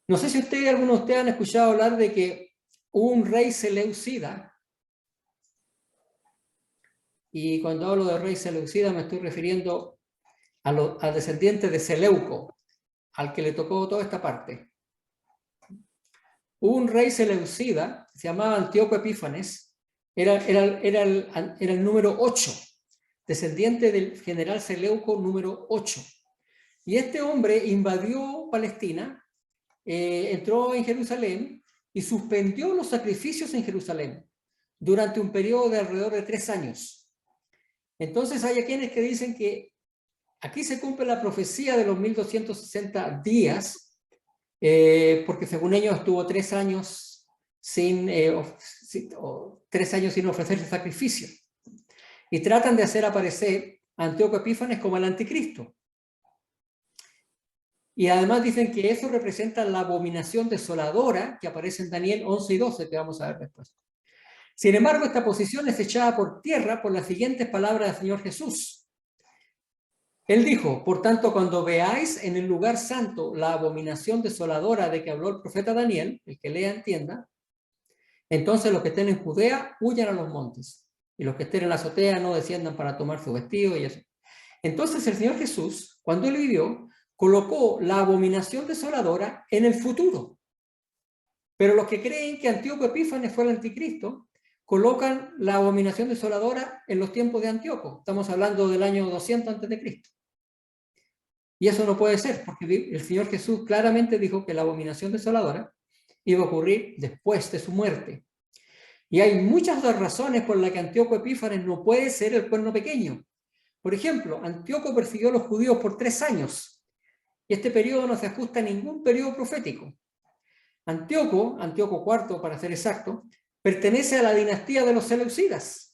No sé si algunos de ustedes han escuchado hablar de que hubo un rey seleucida, y cuando hablo de rey seleucida me estoy refiriendo al descendiente de Seleuco, al que le tocó toda esta parte. Hubo un rey seleucida, se llamaba Antíoco Epífanes, era el número 8 descendiente del general Seleuco número 8. Y este hombre invadió Palestina, entró en Jerusalén y suspendió los sacrificios en Jerusalén durante un periodo de alrededor de 3 años. Entonces hay quienes que dicen que aquí se cumple la profecía de los 1260 días, porque según ellos estuvo 3 años sin 3 años sin ofrecerse sacrificio. Y tratan de hacer aparecer a Antíoco Epífanes como el anticristo. Y además dicen que eso representa la abominación desoladora que aparece en Daniel 11 y 12, que vamos a ver después. Sin embargo, esta posición es echada por tierra por las siguientes palabras del Señor Jesús. Él dijo, por tanto, cuando veáis en el lugar santo la abominación desoladora de que habló el profeta Daniel, el que lea entienda, entonces los que estén en Judea huyan a los montes, y los que estén en la azotea no desciendan para tomar su vestido y eso. Entonces el Señor Jesús, cuando él vivió, colocó la abominación desoladora en el futuro. Pero los que creen que Antíoco Epífanes fue el anticristo, colocan la abominación desoladora en los tiempos de Antíoco. Estamos hablando del año 200 a.C. Y eso no puede ser, porque el Señor Jesús claramente dijo que la abominación desoladora iba a ocurrir después de su muerte. Y hay muchas razones por las que Antíoco Epífanes no puede ser el cuerno pequeño. Por ejemplo, Antíoco persiguió a los judíos por 3 años. Y este periodo no se ajusta a ningún periodo profético. Antíoco IV, para ser exacto, pertenece a la dinastía de los Seleucidas.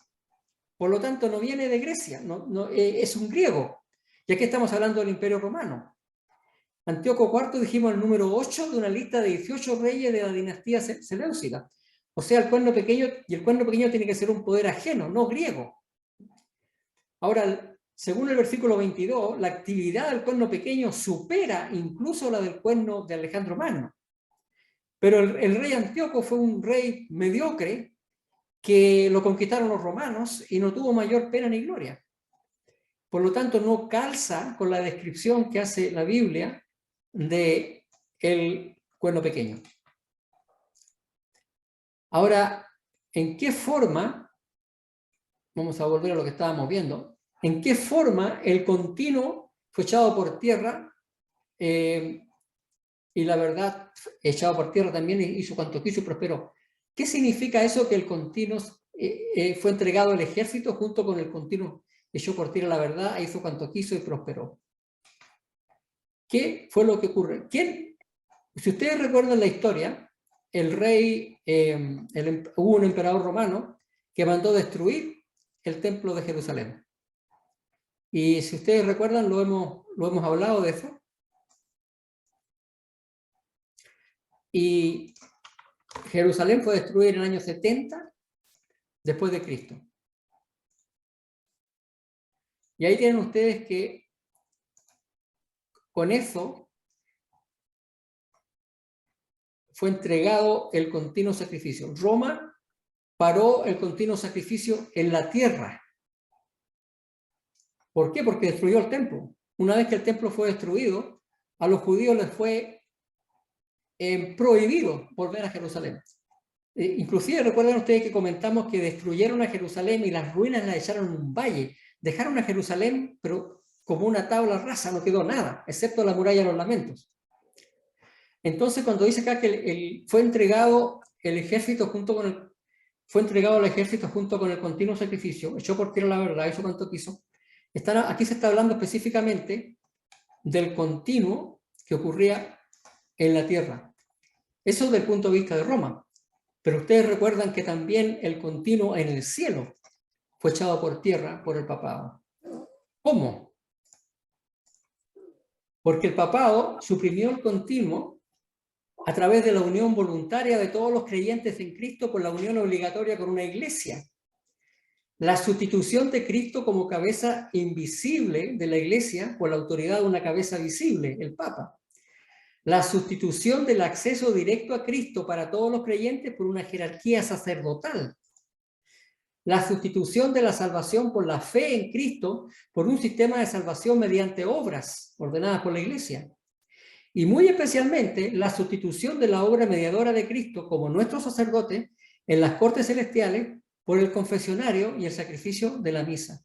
Por lo tanto, no viene de Grecia, es un griego. Y aquí estamos hablando del Imperio Romano. Antíoco IV, dijimos, el número 8 de una lista de 18 reyes de la dinastía Seleucida. O sea, el cuerno pequeño, y el cuerno pequeño tiene que ser un poder ajeno, no griego. Ahora, según el versículo 22, la actividad del cuerno pequeño supera incluso la del cuerno de Alejandro Magno. Pero el rey Antíoco fue un rey mediocre que lo conquistaron los romanos y no tuvo mayor pena ni gloria. Por lo tanto, no calza con la descripción que hace la Biblia de el cuerno pequeño. Ahora, ¿en qué forma, vamos a volver a lo que estábamos viendo, en qué forma el continuo fue echado por tierra y la verdad, echado por tierra también hizo cuanto quiso y prosperó? ¿Qué significa eso que el continuo fue entregado al ejército junto con el continuo echó por tierra la verdad, hizo cuanto quiso y prosperó? ¿Qué fue lo que ocurre? Si ustedes recuerdan la historia, el rey, hubo un emperador romano que mandó destruir el templo de Jerusalén. Y si ustedes recuerdan, lo hemos hablado de eso. Y Jerusalén fue destruida en el año 70 después de Cristo. Y ahí tienen ustedes que con eso fue entregado el continuo sacrificio. Roma paró el continuo sacrificio en la tierra. ¿Por qué? Porque destruyó el templo. Una vez que el templo fue destruido, a los judíos les fue prohibido volver a Jerusalén. Inclusive recuerdan ustedes que comentamos que destruyeron a Jerusalén y las ruinas las echaron en un valle. Dejaron a Jerusalén, pero como una tabla rasa, no quedó nada, excepto la muralla de los lamentos. Entonces, cuando dice acá que fue entregado el ejército junto con el... Fue entregado al ejército junto con el continuo sacrificio, echó por tierra la verdad, hizo cuanto quiso. Aquí se está hablando específicamente del continuo que ocurría en la tierra. Eso desde el punto de vista de Roma. Pero ustedes recuerdan que también el continuo en el cielo fue echado por tierra por el papado. ¿Cómo? Porque el papado suprimió el continuo a través de la unión voluntaria de todos los creyentes en Cristo con la unión obligatoria con una iglesia. La sustitución de Cristo como cabeza invisible de la iglesia por la autoridad de una cabeza visible, el Papa. La sustitución del acceso directo a Cristo para todos los creyentes por una jerarquía sacerdotal. La sustitución de la salvación por la fe en Cristo por un sistema de salvación mediante obras ordenadas por la iglesia. Y muy especialmente la sustitución de la obra mediadora de Cristo como nuestro sacerdote en las cortes celestiales por el confesionario y el sacrificio de la misa.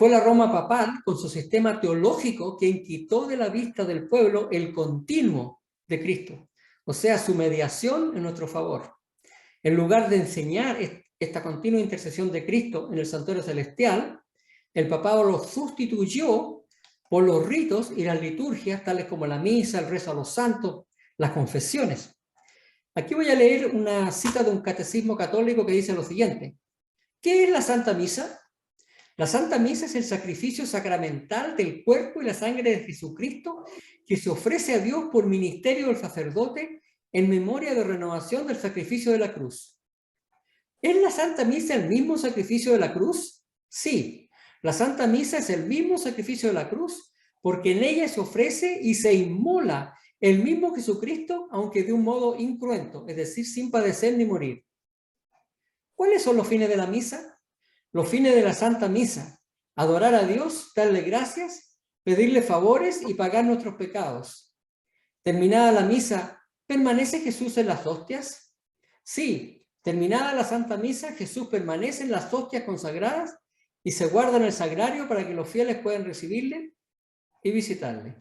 fue la Roma papal con su sistema teológico quien quitó de la vista del pueblo el continuo de Cristo, o sea, su mediación en nuestro favor. En lugar de enseñar esta continua intercesión de Cristo en el santuario celestial, el papado lo sustituyó por los ritos y las liturgias, tales como la misa, el rezo a los santos, las confesiones. Aquí voy a leer una cita de un catecismo católico que dice lo siguiente. ¿Qué es la Santa Misa? La Santa Misa es el sacrificio sacramental del cuerpo y la sangre de Jesucristo que se ofrece a Dios por ministerio del sacerdote en memoria de renovación del sacrificio de la cruz. ¿Es la Santa Misa el mismo sacrificio de la cruz? Sí, la Santa Misa es el mismo sacrificio de la cruz porque en ella se ofrece y se inmola el mismo Jesucristo, aunque de un modo incruento, es decir, sin padecer ni morir. ¿Cuáles son los fines de la misa? Los fines de la Santa Misa: adorar a Dios, darle gracias, pedirle favores y pagar nuestros pecados. Terminada la misa, ¿permanece Jesús en las hostias? Sí, terminada la Santa Misa, Jesús permanece en las hostias consagradas y se guarda en el sagrario para que los fieles puedan recibirle y visitarle.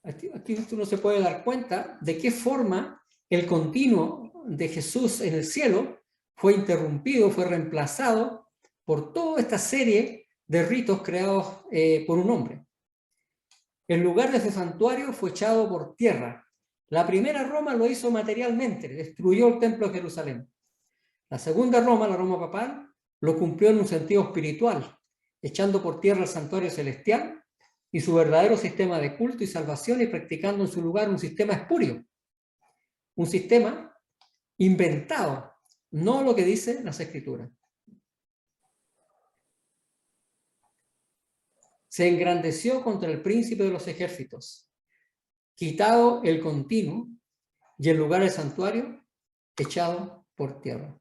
Aquí uno se puede dar cuenta de qué forma el continuo de Jesús en el cielo fue interrumpido, fue reemplazado por toda esta serie de ritos creados por un hombre. El lugar de su santuario fue echado por tierra. La primera Roma lo hizo materialmente, destruyó el templo de Jerusalén. La segunda Roma, la Roma papal, lo cumplió en un sentido espiritual, echando por tierra el santuario celestial y su verdadero sistema de culto y salvación y practicando en su lugar un sistema espurio, un sistema inventado, no lo que dicen las Escrituras. Se engrandeció contra el príncipe de los ejércitos, quitado el continuo y el lugar del santuario echado por tierra.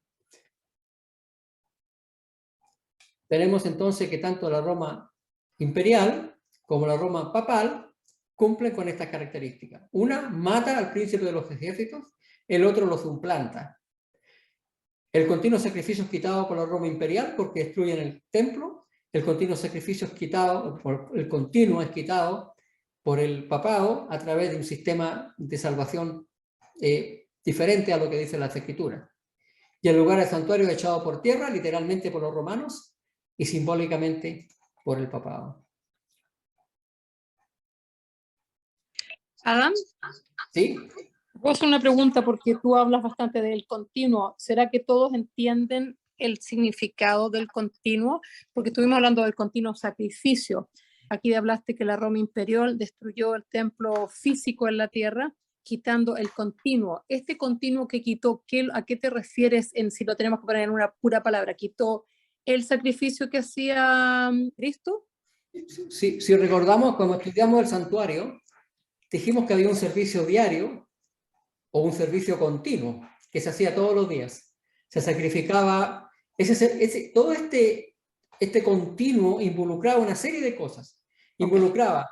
Tenemos entonces que tanto la Roma imperial como la Roma papal cumplen con estas características. Una mata al príncipe de los ejércitos, el otro lo suplanta. El continuo sacrificio es quitado por la Roma imperial porque destruyen el templo. El continuo sacrificio es quitado, el continuo es quitado por el papado a través de un sistema de salvación diferente a lo que dice las Escrituras. Y el lugar del santuario es echado por tierra, literalmente por los romanos, y simbólicamente por el papado. Adam, ¿Sí? puedo hacer una pregunta porque tú hablas bastante del continuo. ¿Será que todos entienden el significado del continuo? Porque estuvimos hablando del continuo sacrificio. Aquí hablaste que la Roma imperial destruyó el templo físico en la tierra, quitando el continuo. Este continuo que quitó, ¿a qué te refieres si lo tenemos que poner en una pura palabra? ¿Quitó el sacrificio que hacía Cristo? Sí, si recordamos, cuando estudiamos el santuario, dijimos que había un servicio diario o un servicio continuo que se hacía todos los días. Se sacrificaba, todo este continuo involucraba una serie de cosas. Involucraba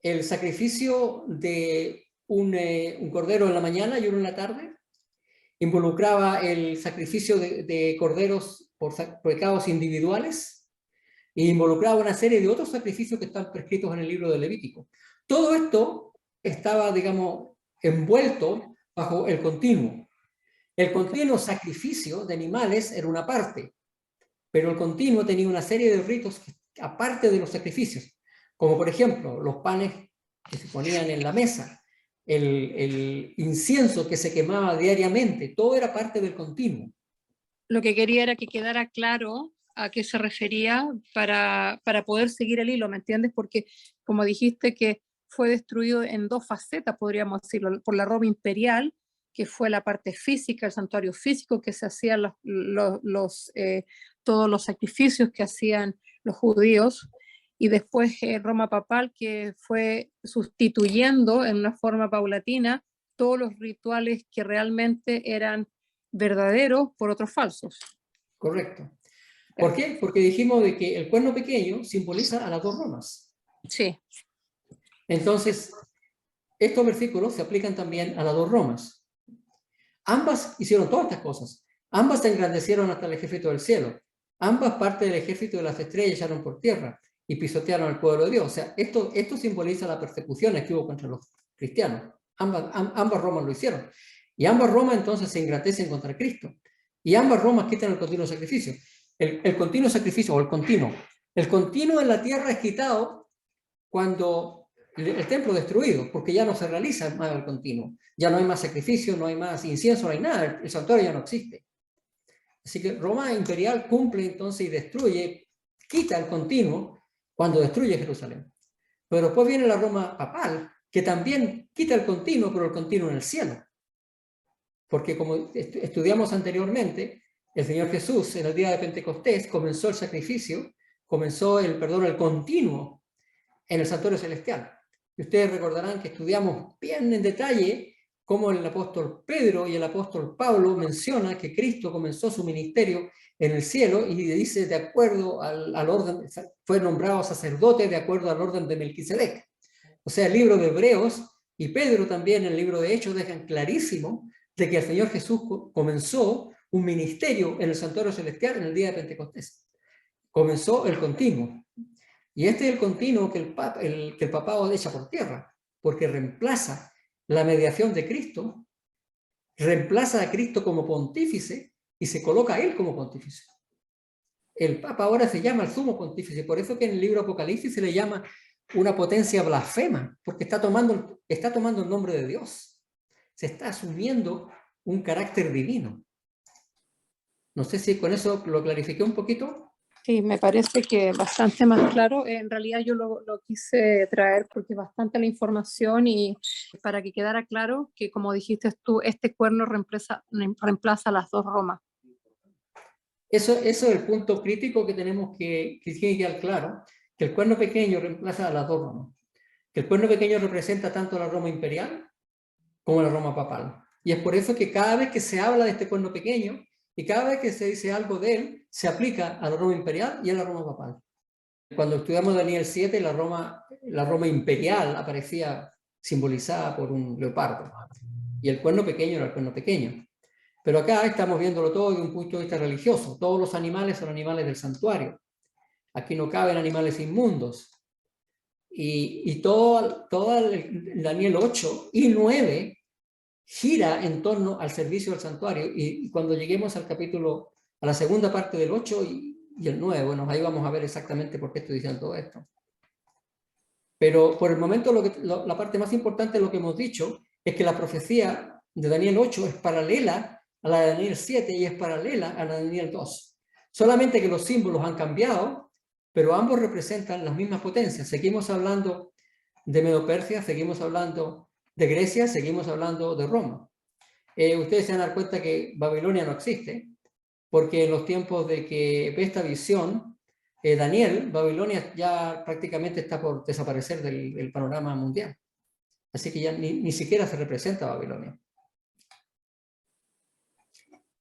el sacrificio de un cordero en la mañana y uno en la tarde. Involucraba el sacrificio de corderos por pecados individuales. E involucraba una serie de otros sacrificios que están prescritos en el libro de Levítico. Todo esto estaba, digamos, envuelto bajo el continuo. El continuo sacrificio de animales era una parte, pero el continuo tenía una serie de ritos aparte de los sacrificios, como por ejemplo los panes que se ponían en la mesa, el incienso que se quemaba diariamente, todo era parte del continuo. Lo que quería era que quedara claro a qué se refería para poder seguir el hilo, ¿me entiendes? Porque como dijiste que fue destruido en dos facetas, podríamos decirlo, por la Roma imperial, que fue la parte física, el santuario físico, que se hacían todos los sacrificios que hacían los judíos, y después Roma papal, que fue sustituyendo en una forma paulatina todos los rituales que realmente eran verdaderos por otros falsos. Correcto. ¿Por qué? Porque dijimos de que el cuerno pequeño simboliza a las dos Romas. Sí. Entonces, estos versículos se aplican también a las dos Romas. Ambas hicieron todas estas cosas. Ambas se engrandecieron hasta el ejército del cielo. Ambas partes del ejército de las estrellas echaron por tierra y pisotearon al pueblo de Dios. O sea, esto simboliza las persecuciones que hubo contra los cristianos. Ambas Romas lo hicieron. Y ambas Romas entonces se engrandecen contra Cristo. Y ambas Romas quitan el continuo sacrificio. El continuo sacrificio, o el continuo en la tierra es quitado cuando el templo es destruido, porque ya no se realiza más el continuo. Ya no hay más sacrificio, no hay más incienso, no hay nada. El santuario ya no existe. Así que Roma imperial cumple entonces y destruye, quita el continuo cuando destruye Jerusalén. Pero después viene la Roma papal, que también quita el continuo, pero el continuo en el cielo. Porque como estudiamos anteriormente, el Señor Jesús en el día de Pentecostés comenzó el sacrificio, comenzó el continuo en el santuario celestial. Y ustedes recordarán que estudiamos bien en detalle cómo el apóstol Pedro y el apóstol Pablo mencionan que Cristo comenzó su ministerio en el cielo y dice de acuerdo al orden, fue nombrado sacerdote de acuerdo al orden de Melquisedec. O sea, el libro de Hebreos y Pedro también en el libro de Hechos dejan clarísimo de que el Señor Jesús comenzó un ministerio en el santuario celestial en el día de Pentecostés. Comenzó el continuo. Y este es el continuo que el papado echa por tierra, porque reemplaza la mediación de Cristo, reemplaza a Cristo como pontífice y se coloca a él como pontífice. El Papa ahora se llama el sumo pontífice, por eso que en el libro Apocalipsis se le llama una potencia blasfema, porque está tomando el nombre de Dios. Se está asumiendo un carácter divino. No sé si con eso lo clarifiqué un poquito. Sí, me parece que bastante más claro. En realidad yo lo quise traer porque bastante la información y para que quedara claro que, como dijiste tú, este cuerno reemplaza a las dos Romas. Eso es el punto crítico que tenemos que tiene que quedar claro, que el cuerno pequeño reemplaza a las dos Romas. Que el cuerno pequeño representa tanto a la Roma imperial como a la Roma papal. Y es por eso que cada vez que se habla de este cuerno pequeño y cada vez que se dice algo de él, se aplica a la Roma imperial y a la Roma papal. Cuando estudiamos Daniel 7, la Roma imperial aparecía simbolizada por un leopardo y el cuerno pequeño era el cuerno pequeño. Pero acá estamos viéndolo todo desde un punto de vista religioso. Todos los animales son animales del santuario. Aquí no caben animales inmundos. Y todo Daniel 8 y 9 gira en torno al servicio del santuario. Y cuando lleguemos al capítulo, a la segunda parte del 8 y el 9, bueno, ahí vamos a ver exactamente por qué estoy diciendo todo esto. Pero por el momento la parte más importante de lo que hemos dicho es que la profecía de Daniel 8 es paralela a la de Daniel 7 y es paralela a la de Daniel 2. Solamente que los símbolos han cambiado, pero ambos representan las mismas potencias. Seguimos hablando de Medo-Persia, seguimos hablando de Grecia, seguimos hablando de Roma. Ustedes se van a dar cuenta que Babilonia no existe, porque en los tiempos de que ve esta visión, Daniel, Babilonia ya prácticamente está por desaparecer del panorama mundial. Así que ya ni siquiera se representa Babilonia.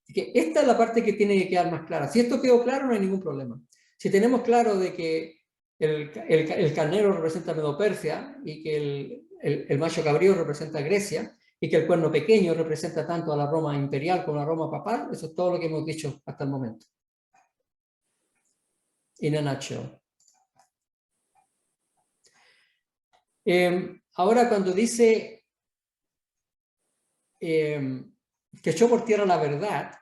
Así que esta es la parte que tiene que quedar más clara. Si esto quedó claro, no hay ningún problema. Si tenemos claro de que el carnero representa Medo-Persia y que el macho cabrío representa Grecia y que el cuerno pequeño representa tanto a la Roma imperial como a la Roma papal, eso es todo lo que hemos dicho hasta el momento. In a nutshell. Ahora cuando dice que echó por tierra la verdad,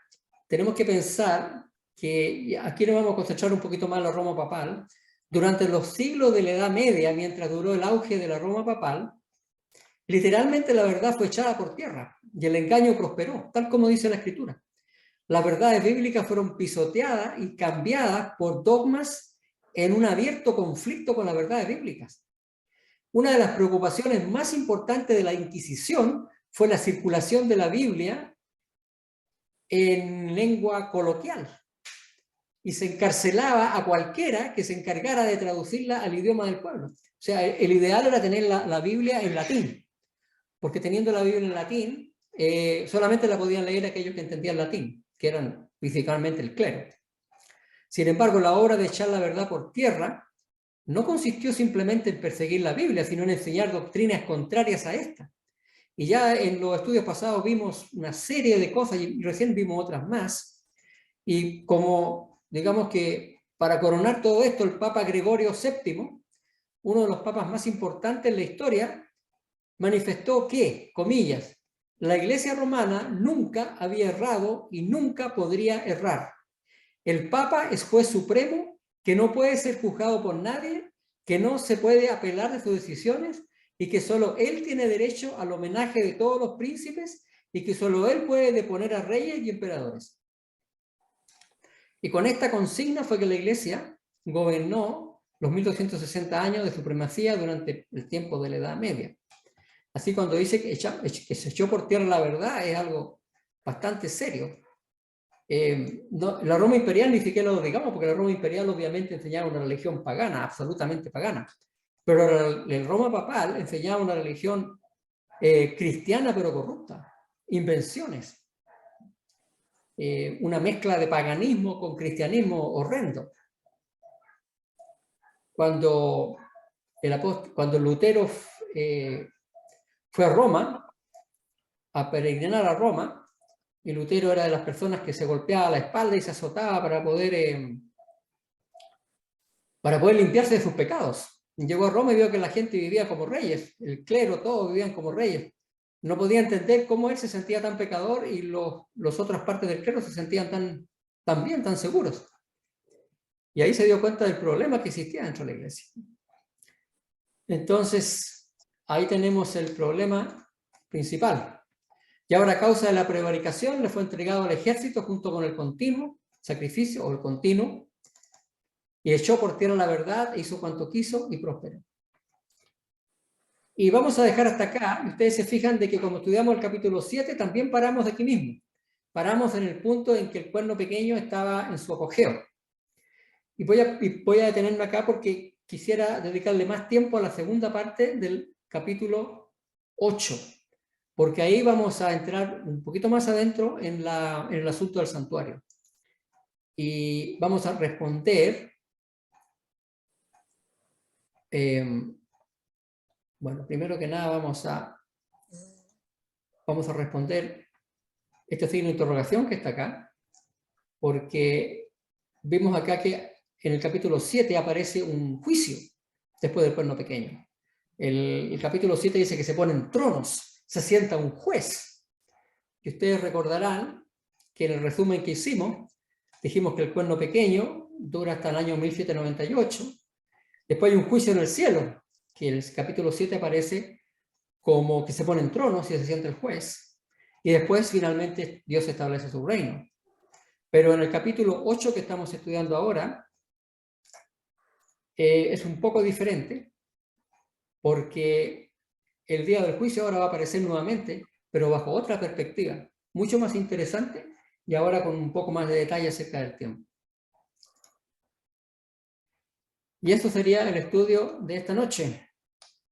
tenemos que pensar que aquí nos vamos a concentrar un poquito más en la Roma papal. Durante los siglos de la Edad Media, mientras duró el auge de la Roma papal, literalmente la verdad fue echada por tierra y el engaño prosperó, tal como dice la Escritura. Las verdades bíblicas fueron pisoteadas y cambiadas por dogmas en un abierto conflicto con las verdades bíblicas. Una de las preocupaciones más importantes de la Inquisición fue la circulación de la Biblia en lengua coloquial y se encarcelaba a cualquiera que se encargara de traducirla al idioma del pueblo. O sea, el ideal era tener la Biblia en latín, porque teniendo la Biblia en latín, solamente la podían leer aquellos que entendían latín, que eran principalmente el clero. Sin embargo, la obra de echar la verdad por tierra no consistió simplemente en perseguir la Biblia, sino en enseñar doctrinas contrarias a esta. Y ya en los estudios pasados vimos una serie de cosas y recién vimos otras más. Y como digamos que para coronar todo esto, el Papa Gregorio VII, uno de los papas más importantes en la historia, manifestó que, comillas, la Iglesia romana nunca había errado y nunca podría errar. El Papa es juez supremo que no puede ser juzgado por nadie, que no se puede apelar de sus decisiones y que solo él tiene derecho al homenaje de todos los príncipes y que solo él puede deponer a reyes y emperadores. Y con esta consigna fue que la Iglesia gobernó los 1260 años de supremacía durante el tiempo de la Edad Media. Así cuando dice que se echó por tierra la verdad es algo bastante serio. La Roma imperial ni siquiera lo digamos, porque la Roma imperial obviamente enseñaba una religión pagana, absolutamente pagana. Pero la Roma papal enseñaba una religión cristiana pero corrupta, invenciones. Una mezcla de paganismo con cristianismo horrendo. Cuando Lutero fue a Roma, a peregrinar a Roma, y Lutero era de las personas que se golpeaba la espalda y se azotaba para poder limpiarse de sus pecados. Llegó a Roma y vio que la gente vivía como reyes, el clero, todos vivían como reyes. No podía entender cómo él se sentía tan pecador y los otras partes del clero se sentían tan bien, tan seguros. Y ahí se dio cuenta del problema que existía dentro de la iglesia. Entonces, ahí tenemos el problema principal. Y ahora, a causa de la prevaricación, le fue entregado al ejército junto con el continuo sacrificio o el continuo, y echó por tierra la verdad, hizo cuanto quiso y prosperó. Y vamos a dejar hasta acá. Ustedes se fijan de que como estudiamos el capítulo 7, también paramos de aquí mismo. Paramos en el punto en que el cuerno pequeño estaba en su apogeo. Y voy a detenerme acá porque quisiera dedicarle más tiempo a la segunda parte del capítulo 8, porque ahí vamos a entrar un poquito más adentro en el asunto del santuario. Y vamos a responder... bueno, primero que nada vamos a responder este signo de interrogación que está acá, porque vimos acá que en el capítulo 7 aparece un juicio después del cuerno pequeño. El capítulo 7 dice que se ponen tronos, se sienta un juez. Y ustedes recordarán que en el resumen que hicimos, dijimos que el cuerno pequeño dura hasta el año 1798. Después hay un juicio en el cielo, que en el capítulo 7 aparece como que se ponen tronos y se sienta el juez. Y después finalmente Dios establece su reino. Pero en el capítulo 8 que estamos estudiando ahora, es un poco diferente, porque el día del juicio ahora va a aparecer nuevamente, pero bajo otra perspectiva, mucho más interesante y ahora con un poco más de detalle acerca del tiempo. Y esto sería el estudio de esta noche.